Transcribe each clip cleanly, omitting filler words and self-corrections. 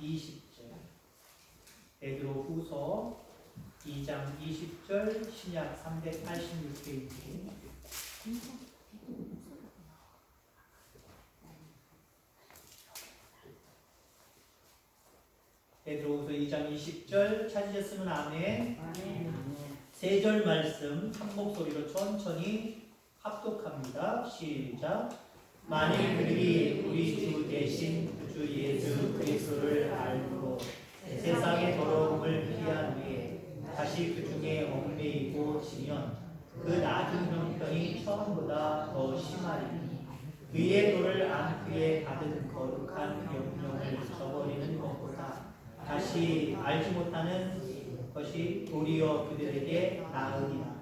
20절. 베드로 후서 2장 20절, 신약 386페이지. 베드로후서 2장 20절 찾으셨으면 아멘. 세 절 말씀 한 목소리로 천천히 합독합니다. 시작. 만일 그들이 우리 주 대신 주 예수 그리스도를 알고 세상의 더러움을 피한 후에 다시 그 중에 얽매이고 지면 그 낮은 형편이 처음보다 더 심하리니 그의 도를 안 그에 받은 거룩한 명령을 저버리는 것보다 다시 알지 못하는 것이 도리어 그들에게 나으리라.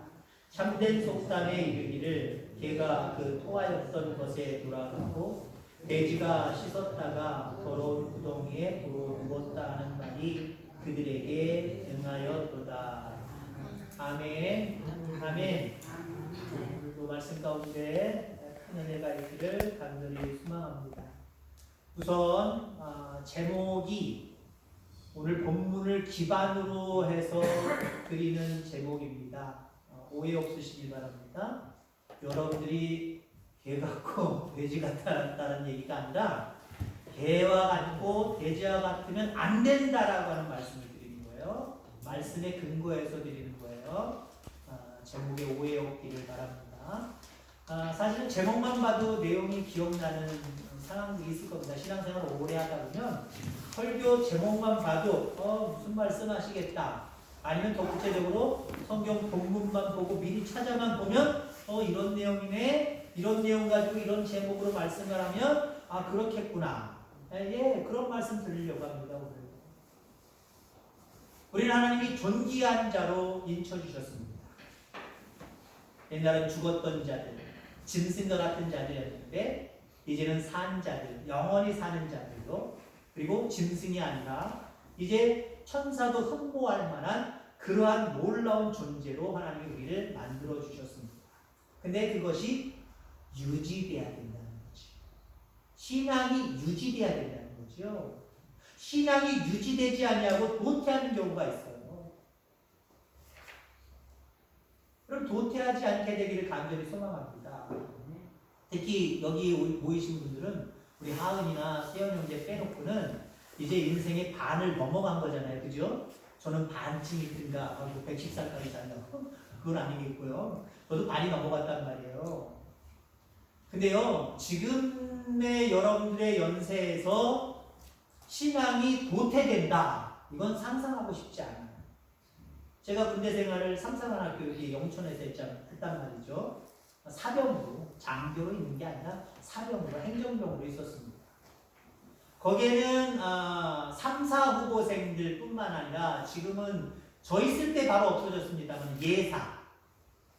참된 속담에 이르기를 개가 그 토하였던 것에 돌아가고 돼지가 씻었다가 더러운 구덩이에 도로 누웠다 하는 말이 그들에게 응하였도다. 아멘. 아멘. 오늘도 말씀 가운데 큰 은혜가 있기를 간절히 소망합니다. 우선 제목이 오늘 본문을 기반으로 해서 드리는 제목입니다. 오해 없으시길 바랍니다. 여러분들이 개 같고 돼지 같다는 얘기가 아니라 개와 같고 돼지와 같으면 안 된다라고 하는 말씀을 드리는 거예요. 말씀에 근거해서 드리는 거예요. 제목에 오해 없기를 바랍니다. 사실은 제목만 봐도 내용이 기억나는 상황들이 있을 겁니다. 신앙생활을 오래 하다 보면 설교 제목만 봐도 무슨 말씀 하시겠다. 아니면 더 구체적으로 성경 본문만 보고 미리 찾아만 보면 이런 내용이네. 이런 내용 가지고 이런 제목으로 말씀을 하면 그렇겠구나. 예, 그런 말씀 드리려고 합니다. 오늘. 우리는 하나님이 존귀한 자로 인쳐주셨습니다. 옛날엔 죽었던 자들, 짐승과 같은 자들이었는데 이제는 산 자들, 영원히 사는 자들로, 그리고 짐승이 아니라 이제 천사도 흠모할 만한 그러한 놀라운 존재로 하나님이 우리를 만들어 주셨습니다. 근데 그것이 유지돼야 된다는 거죠. 신앙이 유지돼야 된다는 거죠. 신앙이 유지되지 않냐고 도태하는 경우가 있어요. 그럼 도태하지 않게 되기를 간절히 소망합니다. 특히 여기 모이신 분들은 우리 하은이나 세연 형제 빼놓고는 이제 인생의 반을 넘어간 거잖아요. 그죠? 저는 반쯤이 든가 110살까지 산다. 그건 아니겠고요. 저도 반이 넘어갔단 말이에요. 근데요, 지금의 여러분들의 연세에서 신앙이 도태된다. 이건 상상하고 싶지 않아요. 제가 군대 생활을 삼사관학교 여기 영천에서 했단 말이죠. 사병으로, 장교로 있는 게 아니라 사병으로, 행정병으로 있었습니다. 거기에는 3, 4 후보생들 뿐만 아니라 지금은 저 있을 때 바로 없어졌습니다만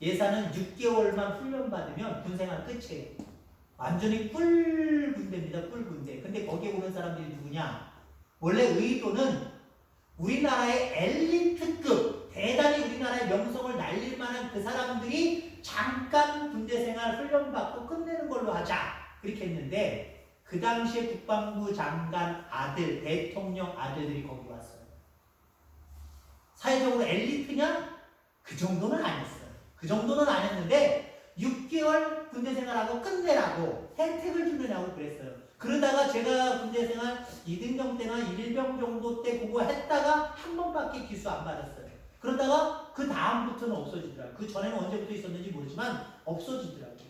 예사는 6개월만 훈련받으면 군생활 끝이에요. 완전히 꿀 군대입니다. 꿀 군대. 근데 거기에 오는 사람들이 누구냐? 원래 의도는 우리나라의 엘리트급, 대단히 우리나라의 명성을 날릴 만한 그 사람들이 잠깐 군대생활 훈련받고 끝내는 걸로 하자. 그렇게 했는데 그 당시에 국방부 장관 아들, 대통령 아들들이 거기 왔어요. 사회적으로 엘리트냐? 그 정도는 아니었어요. 그 정도는 아니었는데 6개월 군대생활하고 끝내라고 혜택을 주느냐고 그랬어요. 그러다가 제가 군대생활 2등병 때나 1병 정도 때 그거 했다가 한 번밖에 기수 안 받았어요. 그러다가 그 다음부터는 없어지더라고요. 그 전에는 언제부터 있었는지 모르지만 없어지더라고요.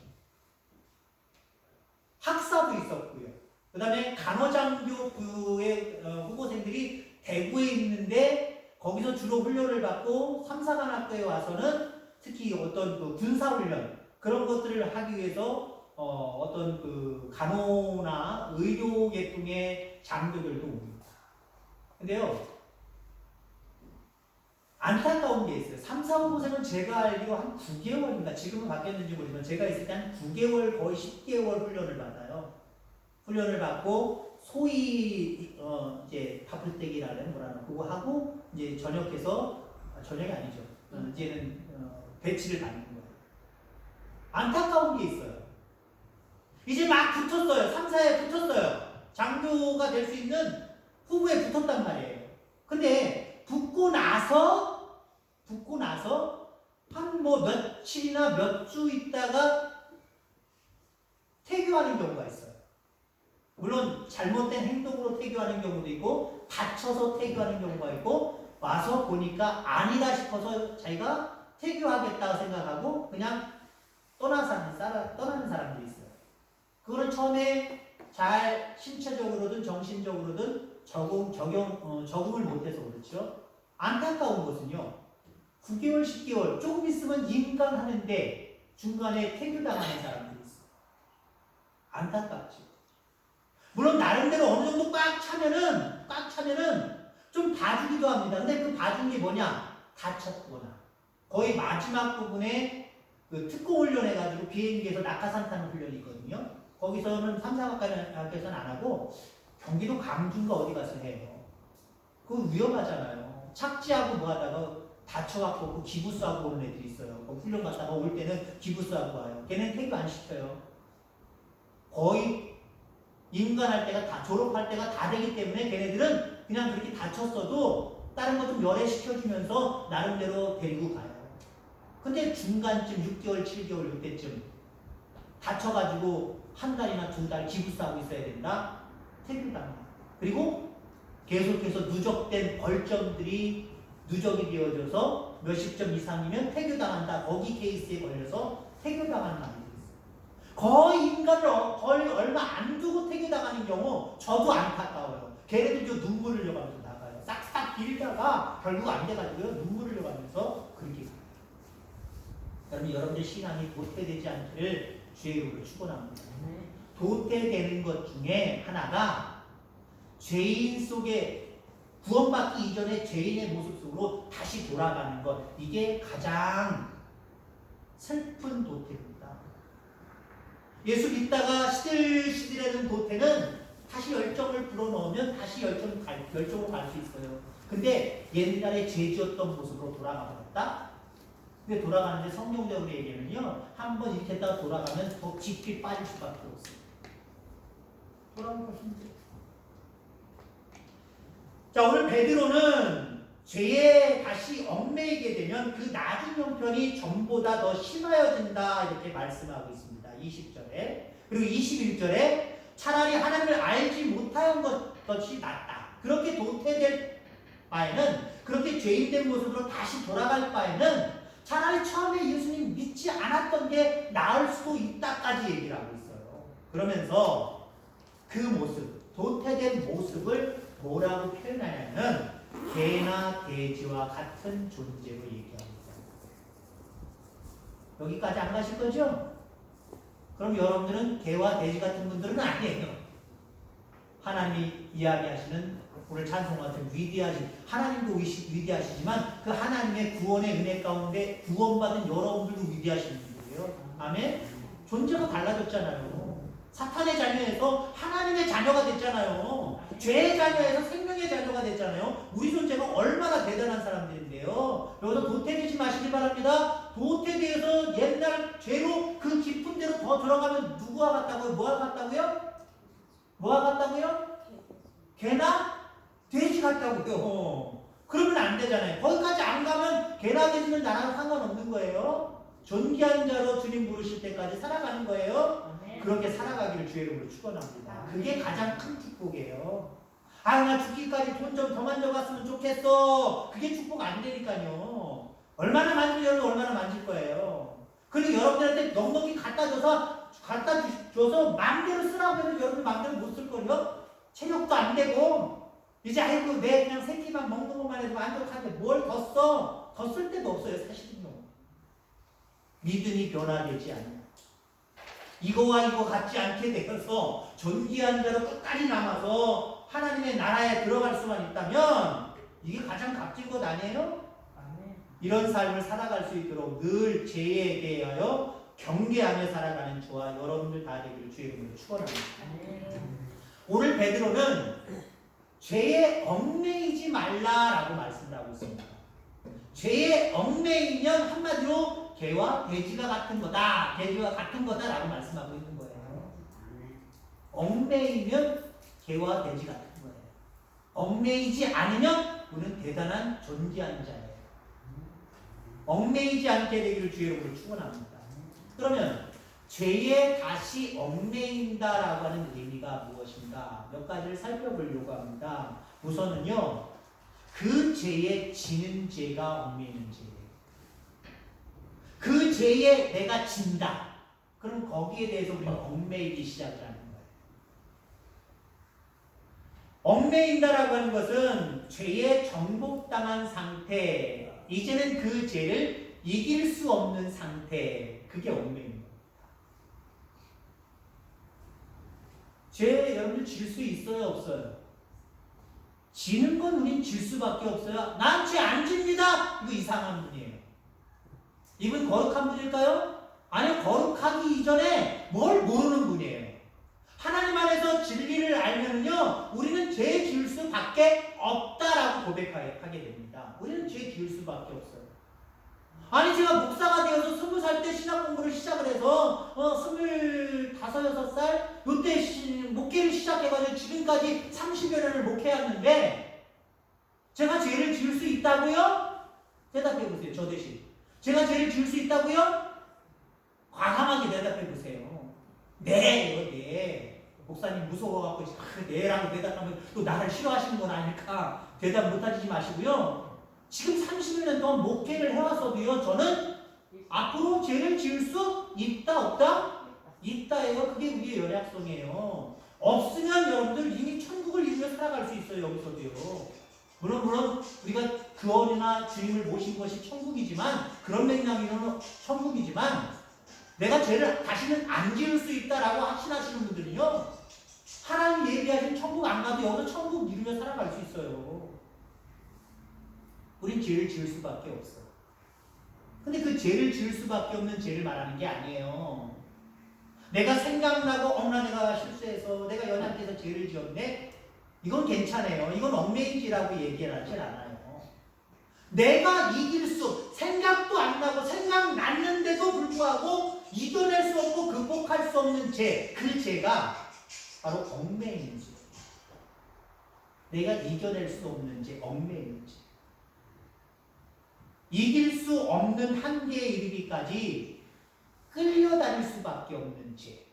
학사도 있었고요. 그 다음에 간호장교부의 후보생들이 대구에 있는데 거기서 주로 훈련을 받고 삼사관학교에 와서는 특히 어떤 그 군사훈련 그런 것들을 하기 위해서 어떤 그 간호나 의료 계통의 장교들도 옵니다. 근데요, 안타까운 게 있어요. 3, 4, 후보생은 제가 알기로 한 9개월인가, 지금은 바뀌었는지 모르지만 제가 있을 때 한 9개월, 거의 10개월 훈련을 받아요. 훈련을 받고 소위 이제 바풀떼기라는 뭐라나 그거 하고 이제 전역해서 전역이 아니죠. 이제는 배치를 받는 거예요. 안타까운 게 있어요. 이제 막 붙었어요. 3, 4에 붙었어요. 장교가 될 수 있는 후보에 붙었단 며칠이나 몇 주 있다가 퇴교하는 경우가 있어요. 물론 잘못된 행동으로 퇴교하는 경우도 있고 다쳐서 퇴교하는 경우가 있고 와서 보니까 아니다 싶어서 자기가 퇴교하겠다고 생각하고 그냥 떠나는 사람들이 있어요. 그거는 처음에 잘 신체적으로든 정신적으로든 적응을 못해서 그렇죠. 안타까운 것은요. 9개월, 10개월 조금 있으면 임관하는데 중간에 퇴교당하는 사람들이 있어요. 안타깝죠. 물론 나름대로 어느 정도 꽉 차면은 좀 봐주기도 합니다. 근데 그 봐준 게 뭐냐? 다쳤거나 거의 마지막 부분에 그 특공 훈련해가지고 비행기에서 낙하산 타는 훈련이 있거든요. 거기서는 3, 4박까지는 안 하고 경기도 광주인가 어디 가서 해요. 그거 위험하잖아요. 착지하고 뭐 하다가 다쳐갖고 기부스하고 오는 애들이 있어요. 거기 훈련 갔다가 올 때는 기부스하고 와요. 걔는 퇴교 안 시켜요. 거의 임관할 때가 다 졸업할 때가 다 되기 때문에 걔네들은 그냥 그렇게 다쳤어도 다른 거 좀 열애시켜주면서 나름대로 데리고 가요. 근데 중간쯤 6개월, 7개월 이때쯤 다쳐가지고 한 달이나 두 달 기부스하고 있어야 된다. 퇴교당합니다. 그리고 계속해서 누적된 벌점들이 누적이 되어져서 몇십 점 이상이면 퇴교당한다. 거기 케이스에 걸려서 퇴교당하는 아이들이 있어요. 거의 인간을 거의 얼마 안 두고 퇴교당하는 경우 저도 안타까워요. 걔네들도 눈물을 흘려가면서 나가요. 싹싹 빌다가 결국 안 돼가지고요. 눈물을 흘려가면서 그렇게 가요. 그러면 여러분들 신앙이 도태되지 않기를 주의 이름으로 축원합니다. 도태되는 것 중에 하나가 죄인 속에 구원받기 이전에 죄인의 모습 속으로 다시 돌아가는 것. 이게 가장 슬픈 도태입니다. 예수 믿다가 시들시들하는 도태는 다시 열정을 불어넣으면 다시 열정으로 갈 수 있어요. 근데 옛날에 죄 지었던 모습으로 돌아가 버렸다? 근데 돌아가는데 성경적으로 얘기하면요. 한번 이렇게 했다가 돌아가면 더 깊이 빠질 수밖에 없어요. 돌아오는 거 힘들어요. 자, 오늘 베드로는 죄에 다시 얽매이게 되면 그 나중 형편이 전보다 더 심하여진다 이렇게 말씀하고 있습니다. 20절에. 그리고 21절에 차라리 하나님을 알지 못하는 것이 낫다. 그렇게 도태될 바에는 그렇게 죄인된 모습으로 다시 돌아갈 바에는 차라리 처음에 예수님 믿지 않았던 게 나을 수도 있다까지 얘기를 하고 있어요. 그러면서 그 모습, 도태된 모습을 뭐라고 표현하냐면 개나 돼지와 같은 존재로 얘기합니다. 여기까지 안 가실 거죠? 그럼 여러분들은 개와 돼지 같은 분들은 아니에요. 하나님이 이야기하시는 오늘 찬송 같은 위대하신 하나님도 위대하시지만 그 하나님의 구원의 은혜 가운데 구원받은 여러분들도 위대하신 분들이에요. 아멘? 존재가 달라졌잖아요. 사탄의 자녀에서 하나님의 자녀가 됐잖아요. 죄의 자녀에서 생명의 자녀가 됐잖아요. 우리 존재가 얼마나 대단한 사람들인데요. 여기서 도태되지 마시기 바랍니다. 도태되어서 옛날 죄로 그 깊은 데로 더 들어가면 누구와 같다고요? 뭐와 같다고요? 뭐와 같다고요? 개나 돼지 같다고요. 그러면 안 되잖아요. 거기까지 안 가면 개나 돼지는 나랑 상관없는 거예요. 존귀한 자로 주님 부르실 때까지 살아가는 거예요. 그렇게 살아가기를 주의 이름으로 축원합니다. 그게 가장 큰 축복이에요. 아, 나 죽기까지 돈 좀 더 만져갔으면 좋겠어. 그게 축복 안 되니까요. 얼마나 만지려면 얼마나 만질 거예요. 그리고 여러분들한테 넉넉히 갖다 줘서 마음대로 쓰라고 해도 여러분 마음대로 못 쓸 거요. 체력도 안 되고 이제 아이고 내 그냥 새끼만 먹는 것만 해도 만족하는데 뭘 더 써? 더 쓸 데도 없어요. 사실은요. 믿음이 변화되지 않아요. 이거와 이거 같지 않게 되어서 존귀한 자로 끝까지 남아서 하나님의 나라에 들어갈 수만 있다면 이게 가장 값진 것 아니에요? 이런 삶을 살아갈 수 있도록 늘 죄에 대하여 경계하며 살아가는 저와 여러분들 다 되기를 주의 이름으로 축원합니다. 오늘 베드로는 죄에 얽매이지 말라라고 말씀을 하고 있습니다. 죄에 얽매이면 한마디로 개와 돼지가 같은 거다. 돼지와 같은 거다라고 말씀하고 있는 거예요. 얽매이면 개와 돼지 같은 거예요. 얽매이지 않으면 우리는 대단한 존귀한 자예요. 얽매이지 않게 되기를 주의 이름으로 축원합니다. 그러면 죄에 다시 얽매인다라고 하는 의미가 무엇인가? 몇 가지를 살펴보려고 합니다. 우선은요, 그 죄에 지는 죄가 얽매이는 죄예요. 그 죄에 내가 진다. 그럼 거기에 대해서 우리는 얽매이기 시작을 하는 거예요. 얽매인다라고 하는 것은 죄에 정복당한 상태, 이제는 그 죄를 이길 수 없는 상태, 그게 얽매인 겁니다. 죄 여러분들 질 수 있어요, 없어요? 지는 건 우린 질 수밖에 없어요. 난 죄 안 집니다. 이거 이상한 분이에요. 이분 거룩한 분일까요? 아니요, 거룩하기 이전에 뭘 모르는 분이에요. 하나님 안에서 진리를 알면은요, 우리는 죄 지을 수밖에 없다라고 고백하게 됩니다. 우리는 죄 지을 수밖에 없어요. 아니, 제가 목사가 되어서 20살 때 신학 공부를 시작을 해서 25, 6살 요때 목회를 시작해가지고 지금까지 30여 년을 목회했는데 제가 죄를 지을 수 있다고요? 대답해보세요. 저 대신. 제가 죄를 지을 수 있다고요? 과감하게 대답해보세요. 네요, 네. 목사님 무서워갖고 네라고 대답하면 또 나를 싫어하시는 건 아닐까 대답 못하시지 마시고요. 지금 30년 동안 목회를 해와서도요, 저는 앞으로 죄를 지을 수 있다, 없다? 있다예요. 그게 우리의 연약성이에요. 없으면 여러분들 이미 천국을 이루며 살아갈 수 있어요, 여기서도요. 물론 우리가 구원이나 주님을 모신 것이 천국이지만, 그런 맥락으로는 천국이지만, 내가 죄를 다시는 안 지을 수 있다라고 확신하시는 분들은요, 하나님 예비하신 천국 안 가도 여기서 천국 이루며 살아갈 수 있어요. 우린 죄를 지을 수밖에 없어. 근데 그 죄를 지을 수밖에 없는 죄를 말하는 게 아니에요. 내가 생각나고 내가 실수해서 내가 연약해서 죄를 지었네? 이건 괜찮아요. 이건 얽매이지라고 얘기하지 않아요. 내가 이길 수, 생각도 안 나고 생각났는데도 불구하고 이겨낼 수 없고 극복할 수 없는 죄, 그 죄가 바로 얽매이는 죄. 내가 이겨낼 수 없는 죄, 얽매이는 죄. 이길 수 없는 한계에 이르기까지 끌려다닐 수밖에 없는 죄.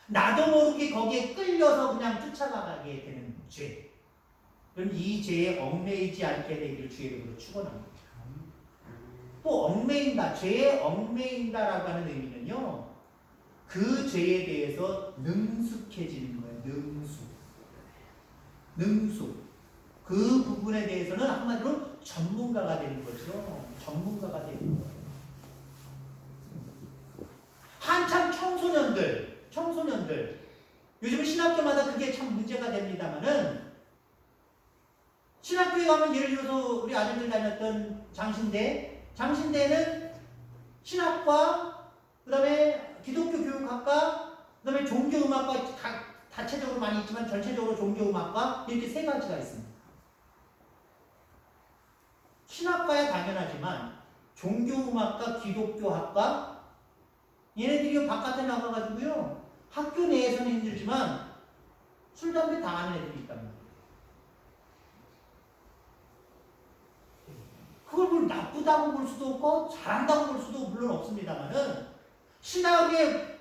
나도 모르게 거기에 끌려서 그냥 쫓아가게 되는 죄. 그럼 이 죄에 얽매이지 않게 되기를 주의 이름으로 축원합니다. 또 얽매인다, 죄에 얽매인다라고 하는 의미는요, 그 죄에 대해서 능숙해지는 거예요. 능숙. 그 부분에 대해서는 한마디로 전문가가 되는 거죠. 전문가가 되는 거예요. 한참 청소년들, 요즘 신학교마다 그게 참 문제가 됩니다만은, 신학교에 가면 예를 들어서 우리 아들들 다녔던 장신대는 신학과, 그 다음에 기독교 교육학과, 그 다음에 종교음악과, 다체적으로 많이 있지만 전체적으로 종교음악과, 이렇게 세 가지가 있습니다. 신학과야 당연하지만 종교음악과, 기독교학과, 얘네들이 바깥에 나가가지고요, 학교 내에서는 힘들지만 술, 담배 당하는 애들이 있단 말이에요. 그걸 뭘 나쁘다고 볼 수도 없고 잘한다고 볼 수도 물론 없습니다만은, 신학에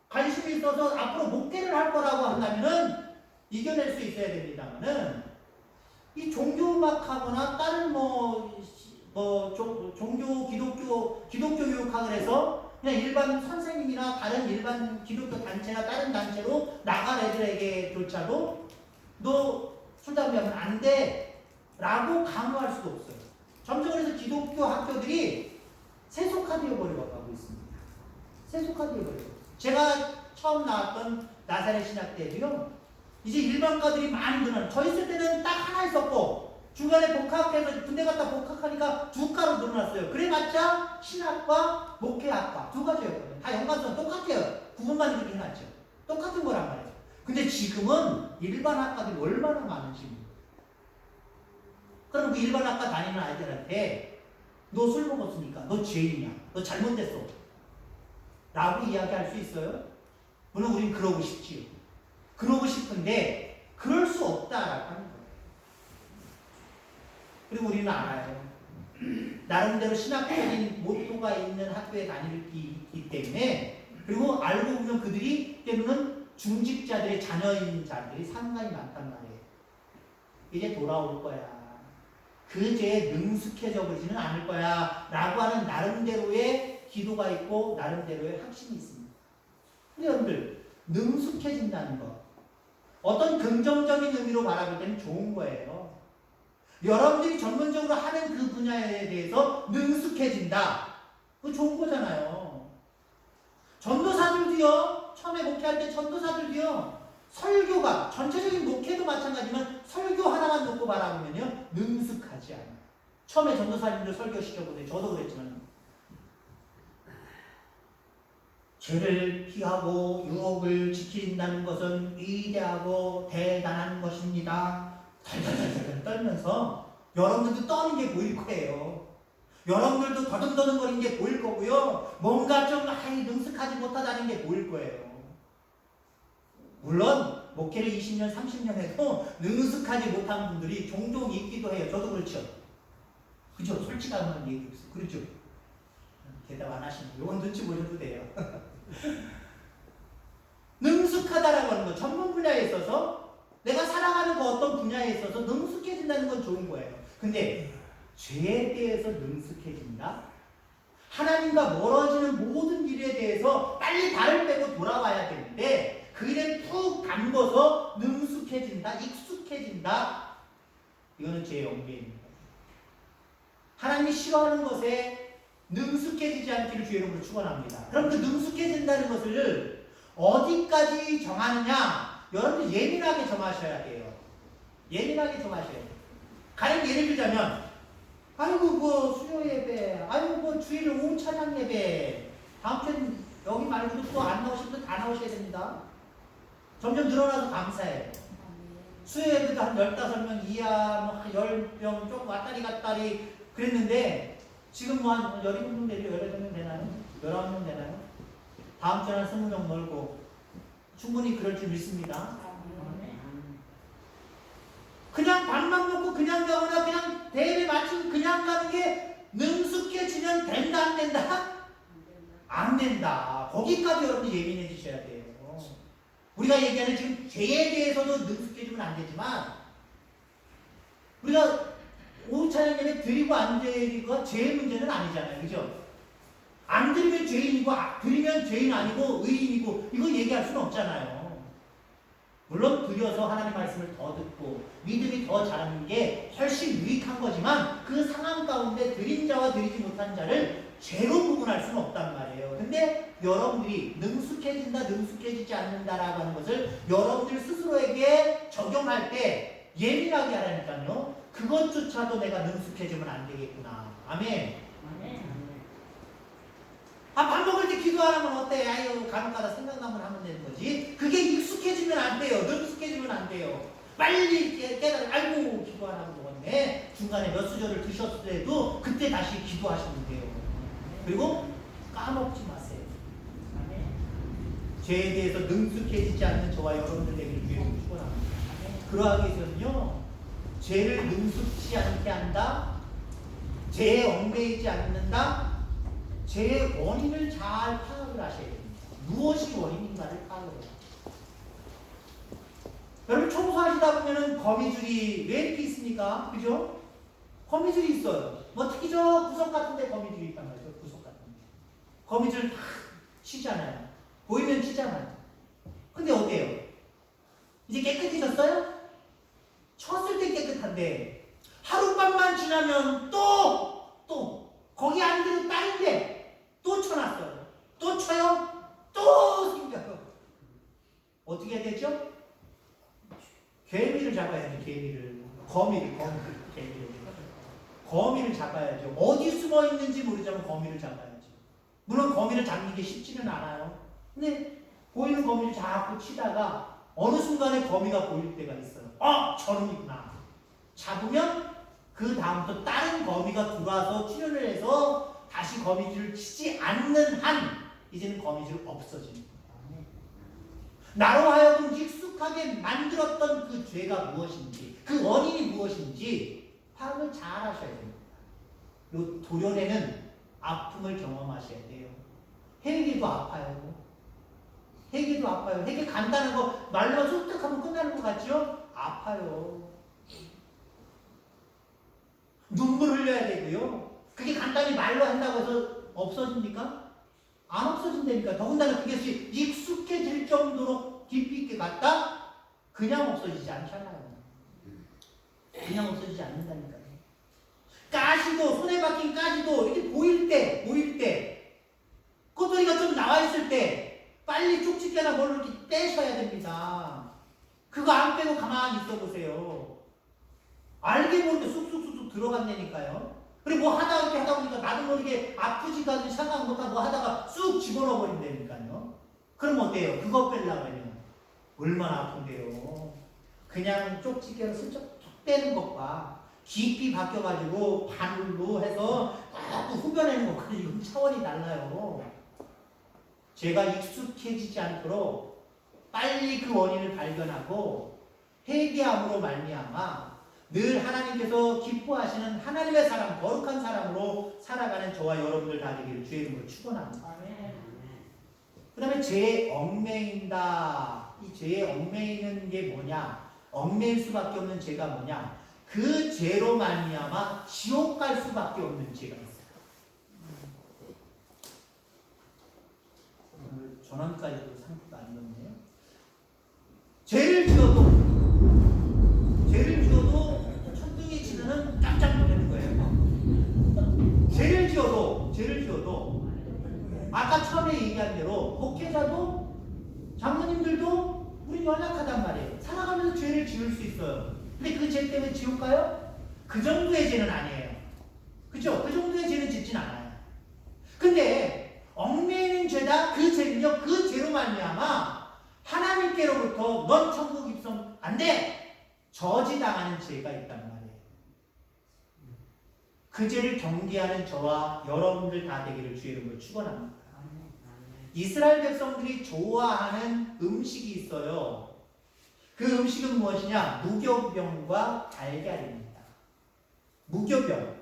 관심이 있어서 앞으로 목회를 할 거라고 한다면은 이겨낼 수 있어야 됩니다만은, 이 종교음악하거나 다른 종교, 기독교 교육학을 해서 그냥 일반 선생님이나 다른 일반 기독교 단체나 다른 단체로 나간 애들에게조차도 너 술, 담배 하면 안 돼 라고 강요할 수도 없어요. 점점 그래서 기독교 학교들이 세속화되어 버려가고 있습니다. 세속화되어 버려요. 제가 처음 나왔던 나사렛 신학 때도요, 이제 일반과들이 많이 늘어나요. 저 있을 때는 딱 하나 있었고, 중간에 복학해서 군대 갔다 복학하니까 두 과로 늘어났어요. 그래봤자 신학과, 목회학과 두 가지였거든요. 다 연관성 똑같아요. 구분만 이렇게 해놨죠. 똑같은 거란 말이에요. 근데 지금은 일반 학과들이 얼마나 많은지. 그럼 그 일반 학과 다니는 아이들한테 너 술 먹었으니까 너 죄인이야, 너 잘못됐어 라고 이야기할 수 있어요? 물론 우린 그러고 싶지요. 그러고 싶은데 그럴 수 없다라고 하는 거예요. 그리고 우리는 알아요. 나름대로 신학적인 모토가 있는 학교에 다니기 때문에, 그리고 알고 보면 그들이 때로는 중직자들의 자녀인 자들이 상당히 많단 말이에요. 이제 돌아올 거야. 그 죄에 능숙해져 버리지는 않을 거야 라고 하는 나름대로의 기도가 있고 나름대로의 확신이 있습니다. 근데 여러분들, 능숙해진다는 것, 어떤 긍정적인 의미로 바라볼 때는 좋은 거예요. 여러분들이 전문적으로 하는 그 분야에 대해서 능숙해진다, 그거 좋은 거잖아요. 전도사들도요, 처음에 목회할 때 전도사들도요, 설교가, 전체적인 목회도 마찬가지지만 설교 하나만 놓고 바라보면요, 능숙하지 않아요. 처음에 전도사님들 설교 시켜보세요. 저도 그랬지만, 죄를 피하고 유혹을 지킨다는 것은 위대하고 대단한 것입니다. 달달달달 떨면서 여러분들도 떠는 게 보일 거예요. 여러분들도 더듬더듬거리는 게 보일 거고요. 뭔가 좀 능숙하지 못하다는 게 보일 거예요. 물론 목회를 20년, 30년 해도 능숙하지 못한 분들이 종종 있기도 해요. 저도 그렇죠. 그죠? 솔직한 얘기 없어요. 그렇죠? 대답 안 하시면 이건 눈치 보셔도 돼요. 능숙하다라고 하는 건 전문 분야에 있어서, 내가 살아가는 그 어떤 분야에 있어서 능숙해진다는 건 좋은 거예요. 근데 죄에 대해서 능숙해진다? 하나님과 멀어지는 모든 일에 대해서 빨리 발을 빼고 돌아와야 되는데 그 일에 푹 담궈서 능숙해진다, 익숙해진다, 이거는 죄의 영배입니다. 하나님이 싫어하는 것에 능숙해지지 않기를 주의 이름으로 축원합니다. 그럼 그 능숙해진다는 것을 어디까지 정하느냐? 여러분들 예민하게 정하셔야 돼요. 예민하게 정하셔야 돼요. 가령 예를 들자면, 아이고 뭐 수요 예배, 아이고 뭐 주일 오후 찬양 예배, 다음 주엔 여기 말고도 또 안 나오실 분 다 나오셔야 됩니다. 점점 늘어나서 감사해요. 수요 예배도 한 15명 이하, 뭐 10명 조금 왔다리 갔다리 그랬는데 지금 뭐 한 17명 되죠? 18명 되나요? 19명 되나요? 다음 주에 한 20명 멀고 충분히 그럴 줄 믿습니다. 그냥 밥만 먹고 그냥 가거나 그냥 대회 마치고 그냥 가는 게 능숙해지면 된다, 안 된다? 안 된다. 거기까지 여러분이 예민해지셔야 돼요. 우리가 얘기하는 지금 죄에 대해서도 능숙해지면 안 되지만, 우리가 오후 찬양 예배 드리고 안 드리고가 죄의 문제는 아니잖아요. 그죠? 안 드리면 죄인이고, 드리면 죄인 아니고 의인이고, 이거 얘기할 수는 없잖아요. 물론 드려서 하나님 말씀을 더 듣고 믿음이 더 자라는 게 훨씬 유익한 거지만, 그 상황 가운데 드린 자와 드리지 못한 자를 죄로 구분할 수는 없단 말이에요. 근데 여러분들이 능숙해진다, 능숙해지지 않는다라고 하는 것을 여러분들 스스로에게 적용할 때 예민하게 하라니까요. 그것조차도 내가 능숙해지면 안 되겠구나. 아멘. 밥 먹을 때 기도 안 하면 어때? 아유, 간혹가다 생각나면 하면 되는 거지. 그게 익숙해지면 안 돼요. 능숙해지면 안 돼요. 빨리 깨달아, 아이고, 기도 안 하고 먹었네. 중간에 몇 수저를 드셨을 때도 그때 다시 기도하시면 돼요. 그리고 까먹지 마세요. 죄에 대해서 능숙해지지 않는 저와 여러분들 되기를 주의 이름으로 축원합니다. 그러하기 위해서는요, 죄를 능숙치 않게 한다, 죄에 얽매이지 않는다, 죄의 원인을 잘 파악을 하셔야 됩니다. 무엇이 원인인가를 파악을 해요. 여러분 청소하시다 보면은 거미줄이 왜 이렇게 있습니까? 그죠? 거미줄이 있어요. 뭐 특히 저 구석 같은데 거미줄이 있단 말이죠. 구석 같은데. 거미줄 다 치잖아요. 보이면 치잖아요. 근데 어때요? 이제 깨끗해졌어요? 쳤을 때 깨끗한데 하룻밤만 지나면 또 거기 아니면 다른데 또 쳐놨어요. 또 쳐요? 또 생겨요. 어떻게 해야 되죠? 개미를 잡아야죠. 개미를. 거미를 잡아야죠. 어디 숨어 있는지 모르지만 거미를 잡아야죠. 물론 거미를 잡는 게 쉽지는 않아요. 근데 보이는 거미를 자꾸 치다가 어느 순간에 거미가 보일 때가 있어요. 저놈이구나. 잡으면 그 다음부터 다른 거미가 들어와서 치료를 해서 다시 거미줄을 치지 않는 한 이제는 거미줄 없어집니다. 나로 하여금 익숙하게 만들었던 그 죄가 무엇인지, 그 원인이 무엇인지 파악을 잘 하셔야 됩니다. 요 도련에는 아픔을 경험하셔야 돼요. 회개도 아파요. 회개도 아파요. 회개 간단한 거 말로 쑥득하면 끝나는 것 같죠? 아파요. 눈물 흘려야 되고요. 그게 간단히 말로 한다고 해서 없어집니까? 안 없어진다니까. 더군다나 그게 익숙해질 정도로 깊이 있게 갔다? 그냥 없어지지 않잖아요. 그냥 없어지지 않는다니까요. 가시도, 손에 박힌 가시도 이렇게 보일 때, 꼬투리가 좀 나와 있을 때, 빨리 쪽집게나 뭘 이렇게 떼셔야 됩니다. 그거 안 빼고 가만히 있어 보세요. 알게 모르게 쑥쑥쑥 들어간다니까요. 그리고 뭐 이렇게 하다 보니까 나도 모르게 아프지도 않은 생각 못하고 뭐 하다가 쑥 집어넣어 버린다니까요. 그럼 어때요? 그거 빼려고 하면 얼마나 아픈데요. 그냥 쪽집게로 슬쩍 툭 떼는 것과 깊이 박혀가지고 바늘로 해서 또 후벼내는 것, 이건 차원이 달라요. 제가 익숙해지지 않도록 빨리 그 원인을 발견하고 회개함으로 말미암아 늘 하나님께서 기뻐하시는 하나님의 사람, 거룩한 사람으로 살아가는 저와 여러분들 다 되기를 주의 이름으로 축원합니다. 그 다음에 죄에 얽매인다. 이 죄에 얽매이는 게 뭐냐? 얽매일 수밖에 없는 죄가 뭐냐? 그 죄로 말미암아 지옥 갈 수밖에 없는 죄가 있어요. 오늘 전원까지도 상태가 안 좋네요. 죄를 지어도 천둥이 치면은 깜짝 놀라는 거예요. 죄를 지어도 아까 처음에 얘기한 대로 목회자도 장로님들도 우리 연약하단 말이에요. 살아가면서 죄를 지을 수 있어요. 근데 그 죄 때문에 지옥 가요? 그 정도의 죄는 아니에요. 그죠? 그 정도의 죄는 짓진 않아요. 근데 얽매이는 죄다. 그 죄는요, 그 죄로 말미암아 하나님께로부터 넌 천국 입성 안 돼! 저지당하는 죄가 있단 말이에요. 그 죄를 경계하는 저와 여러분들 다 되기를 주의 이름으로 축원합니다. 이스라엘 백성들이 좋아하는 음식이 있어요. 그 음식은 무엇이냐? 무교병과 달걀입니다. 무교병.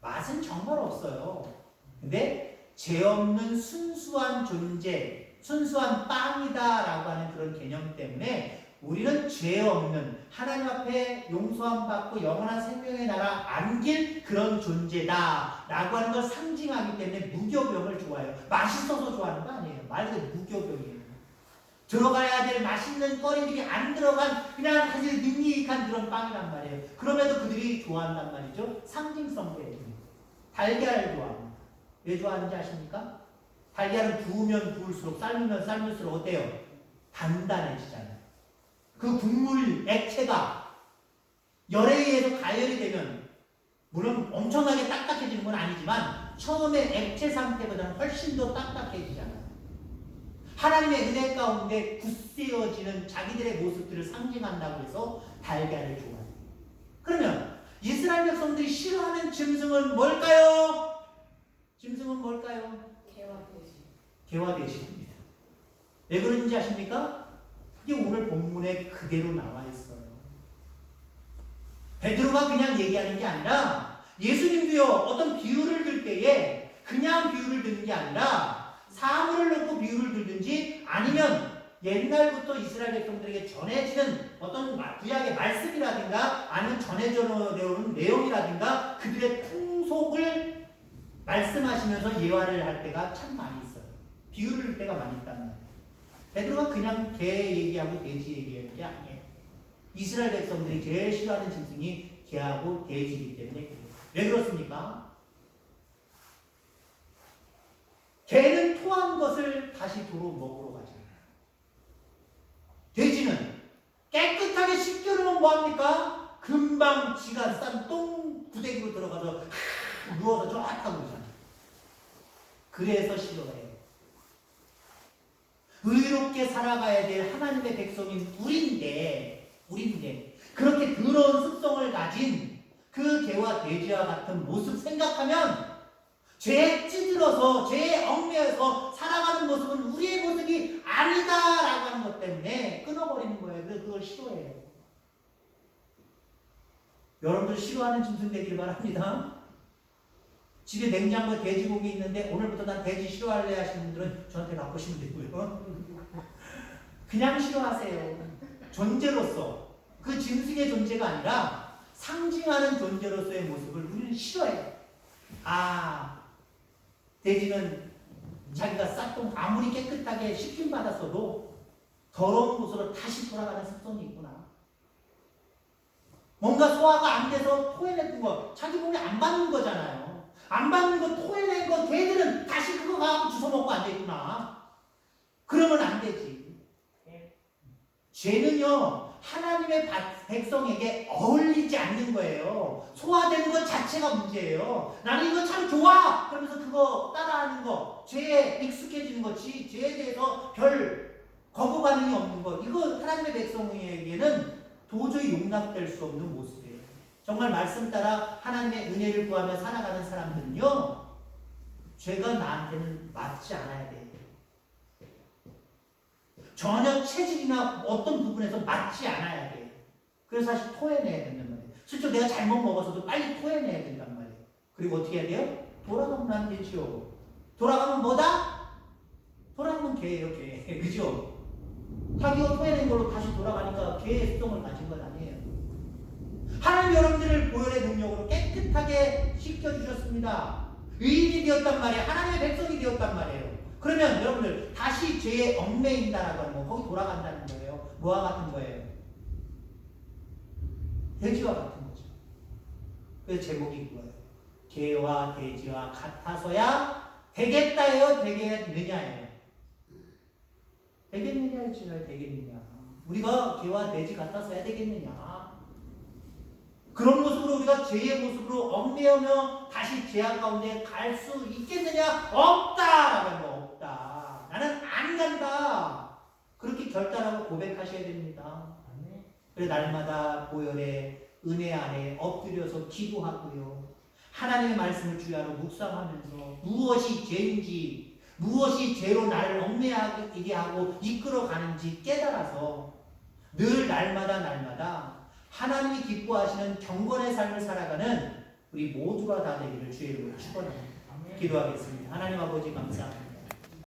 맛은 정말 없어요. 근데 죄 없는 순수한 존재, 순수한 빵이다라고 하는 그런 개념 때문에 우리는 죄 없는 하나님 앞에 용서함 받고 영원한 생명의 나라 안길 그런 존재다 라고 하는 걸 상징하기 때문에 무교병을 좋아해요. 맛있어서 좋아하는 거 아니에요. 말 그대로 무교병이에요. 들어가야 될 맛있는 거리들이 안 들어간 그냥 사실 닝닝한 그런 빵이란 말이에요. 그럼에도 그들이 좋아한단 말이죠. 상징성대로 달걀 좋아합니다. 왜 좋아하는지 아십니까? 달걀은 구우면 구울수록 삶으면 삶을수록 어때요? 단단해지잖아요. 그 국물 액체가 열에 의해서 가열이 되면 물론 엄청나게 딱딱해지는 건 아니지만 처음에 액체 상태보다는 훨씬 더 딱딱해지잖아요. 하나님의 은혜 가운데 굳세어지는 자기들의 모습들을 상징한다고 해서 달걀을 좋아해요. 그러면 이스라엘 백성들이 싫어하는 짐승은 뭘까요? 짐승은 뭘까요? 개화돼지입니다. 왜 그런지 아십니까? 그게 오늘 본문에 그대로 나와 있어요. 베드로가 그냥 얘기하는 게 아니라 예수님도요, 어떤 비유를 들 때에 그냥 비유를 드는 게 아니라 사물을 놓고 비유를 들든지 아니면 옛날부터 이스라엘 백성들에게 전해지는 어떤 구약의 말씀이라든가 아니면 전해져 내오는 내용이라든가 그들의 풍속을 말씀하시면서 예화를 할 때가 참 많이 있어요. 비유를 들 때가 많이 있단 말이에요. 베드로가 그냥 개 얘기하고 돼지 얘기하는 게 아니에요. 이스라엘 백성들이 제일 싫어하는 짐승이 개하고 돼지이기 때문에 그래요. 왜 그렇습니까? 개는 토한 것을 다시 도로 먹으러 가잖아요. 돼지는 깨끗하게 씻겨놓으면 뭐합니까? 금방 지가 싼 똥 구데기로 들어가서 누워서 쫙하고 그러잖아요. 그래서 싫어해요. 의롭게 살아가야 될 하나님의 백성인 우리인데 그렇게 더러운 습성을 가진 그 개와 돼지와 같은 모습 생각하면 죄에 찌들어서 죄에 얽매여서 살아가는 모습은 우리의 모습이 아니다라고 하는 것 때문에 끊어버리는 거예요. 그래서 그걸 싫어해요. 여러분들 싫어하는 짐승 되길 바랍니다. 집에 냉장고에 돼지고기 있는데 오늘부터 난 돼지 싫어할래 하시는 분들은 저한테 바꾸시면 되고요. 그냥 싫어하세요. 존재로서 그 짐승의 존재가 아니라 상징하는 존재로서의 모습을 우리는 싫어해요. 아, 돼지는 자기가 싹동 아무리 깨끗하게 씻김 받았어도 더러운 곳으로 다시 돌아가는 습성이 있구나. 뭔가 소화가 안 돼서 토해냈던 거 자기 몸에 안 받는 거잖아요. 안 받는 거 토해낸 거 걔들은 다시 그거 가지고 주워 먹고 안 되구나. 그러면 안 되지. 죄는요 하나님의 백성에게 어울리지 않는 거예요. 소화되는 것 자체가 문제예요. 나는 이거 참 좋아 그러면서 그거 따라하는 거, 죄에 익숙해지는 거, 죄에 대해서 별 거부 반응이 없는 거, 이거 하나님의 백성에게는 도저히 용납될 수 없는 모습이에요. 정말 말씀 따라 하나님의 은혜를 구하며 살아가는 사람들은요 죄가 나한테는 맞지 않아야 돼요. 전혀 체질이나 어떤 부분에서 맞지 않아야 돼요. 그래서 사실 토해내야 된단 말이에요. 실제로 내가 잘못 먹어서도 빨리 토해내야 된단 말이에요. 그리고 어떻게 해야 돼요? 돌아가면 안 되죠. 돌아가면 뭐다? 돌아가면 개예요, 개. 그죠? 자기가 토해낸 걸로 다시 돌아가니까 개의 습성을 가진 건 아니에요. 하나님 여러분들을 보혈의 능력으로 깨끗하게 씻겨주셨습니다. 의인이 되었단 말이에요. 하나님의 백성이 되었단 말이에요. 그러면 여러분들 다시 죄에 얽매인다라고 하는 거, 거기 돌아간다는 거예요. 뭐와 같은 거예요? 돼지와 같은 거죠. 그래서 제목이 그거예요. 개와 돼지와 같아서야 되겠다예요, 되겠느냐예요. 되겠느냐일지 되겠느냐. 우리가 개와 돼지 같아서야 되겠느냐. 그런 모습으로 우리가 죄의 모습으로 얽매이며 다시 죄악 가운데 갈 수 있겠느냐? 없다라는 거. 없다. 나는 안 간다. 그렇게 결단하고 고백하셔야 됩니다. 그래서 날마다 보혈의 은혜 아래 엎드려서 기도하고요. 하나님의 말씀을 주야로 묵상하면서 무엇이 죄인지, 무엇이 죄로 나를 얽매이게 하고 이끌어가는지 깨달아서 늘 날마다 하나님이 기뻐하시는 경건의 삶을 살아가는 우리 모두가 다 되기를 주의 이름으로 축원합니다. 기도하겠습니다. 하나님 아버지 감사합니다.